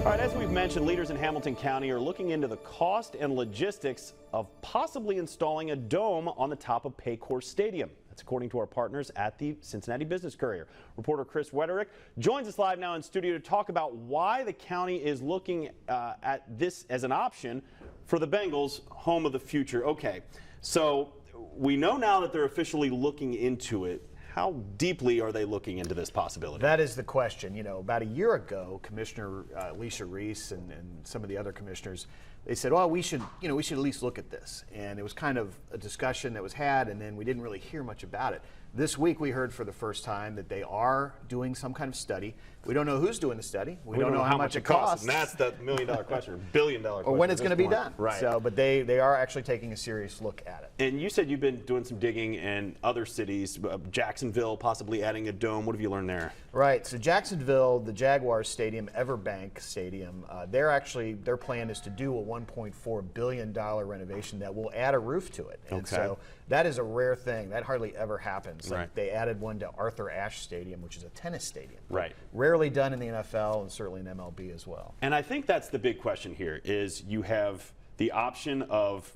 All right, as we've mentioned, leaders in Hamilton County are looking into the cost and logistics of possibly installing a dome on the top of Paycor Stadium. That's according to our partners at the Cincinnati Business Courier. Reporter Chris Wederick joins us live now in studio to talk about why the county is looking at this as an option for the Bengals' home of the future. Okay, so we know now that they're officially looking into it. How deeply are they looking into this possibility? That is the question. You know, about a year ago, Commissioner Alicia Reese and some of the other commissioners, they said, well, we should at least look at this. And it was kind of a discussion that was had, and then we didn't really hear much about it. This week, we heard for the first time that they are doing some kind of study. We don't know who's doing the study. We don't know how much it costs. And that's the million-dollar question, or billion-dollar question. Or when it's going to be done. Right. So, but they are actually taking a serious look at it. And you said you've been doing some digging in other cities, Jacksonville possibly adding a dome. What have you learned there? Right. So Jacksonville, the Jaguars Stadium, Everbank Stadium, their plan is to do a $1.4 billion renovation that will add a roof to it. And so that is a rare thing. That hardly ever happens. Like they added one to Arthur Ashe Stadium, which is a tennis stadium. Right. Rarely done in the NFL and certainly in MLB as well. And I think that's the big question here is you have the option of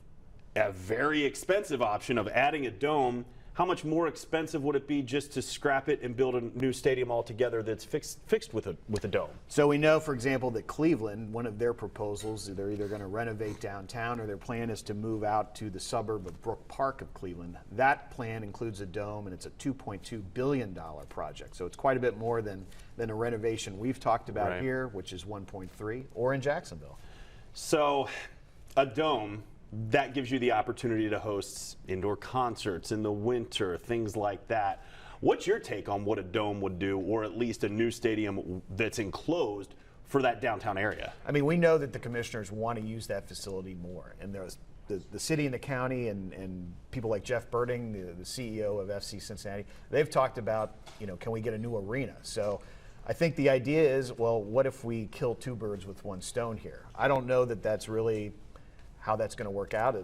a very expensive option of adding a dome. How much more expensive would it be just to scrap it and build a new stadium altogether that's fixed with a dome? So we know, for example, that Cleveland, one of their proposals, they're either going to renovate downtown or their plan is to move out to the suburb of Brook Park of Cleveland. That plan includes a dome, and it's a $2.2 billion project. So it's quite a bit more than a renovation we've talked about here, which is 1.3, or in Jacksonville. So a dome, that gives you the opportunity to host indoor concerts in the winter, things like that. What's your take on what a dome would do, or at least a new stadium that's enclosed for that downtown area? I mean, we know that the commissioners want to use that facility more, and there's the city and the county and people like Jeff Birding, the CEO of FC Cincinnati, they've talked about, can we get a new arena? So I think the idea is, well, what if we kill two birds with one stone here? I don't know that that's really how that's going to work out.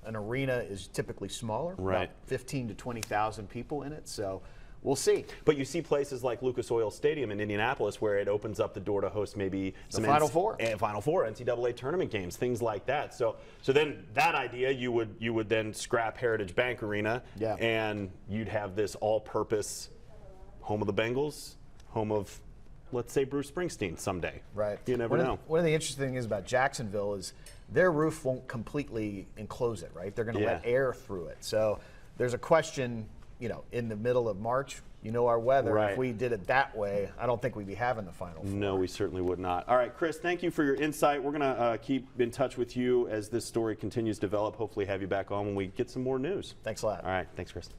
An arena is typically smaller, about 15 to 20,000 people in it, so we'll see. But you see places like Lucas Oil Stadium in Indianapolis where it opens up the door to host maybe some Final Four, NCAA tournament games, things like that. So then that idea, you would then scrap Heritage Bank Arena, and you'd have this all-purpose home of the Bengals, home of, let's say, Bruce Springsteen someday. Right. You never know. One of the interesting things about Jacksonville is their roof won't completely enclose it, right? They're going to let air through it. So there's a question, in the middle of March, our weather, if we did it that way, I don't think we'd be having the Final Four. No, we certainly would not. All right, Chris, thank you for your insight. We're going to keep in touch with you as this story continues to develop. Hopefully have you back on when we get some more news. Thanks a lot. All right, thanks, Chris.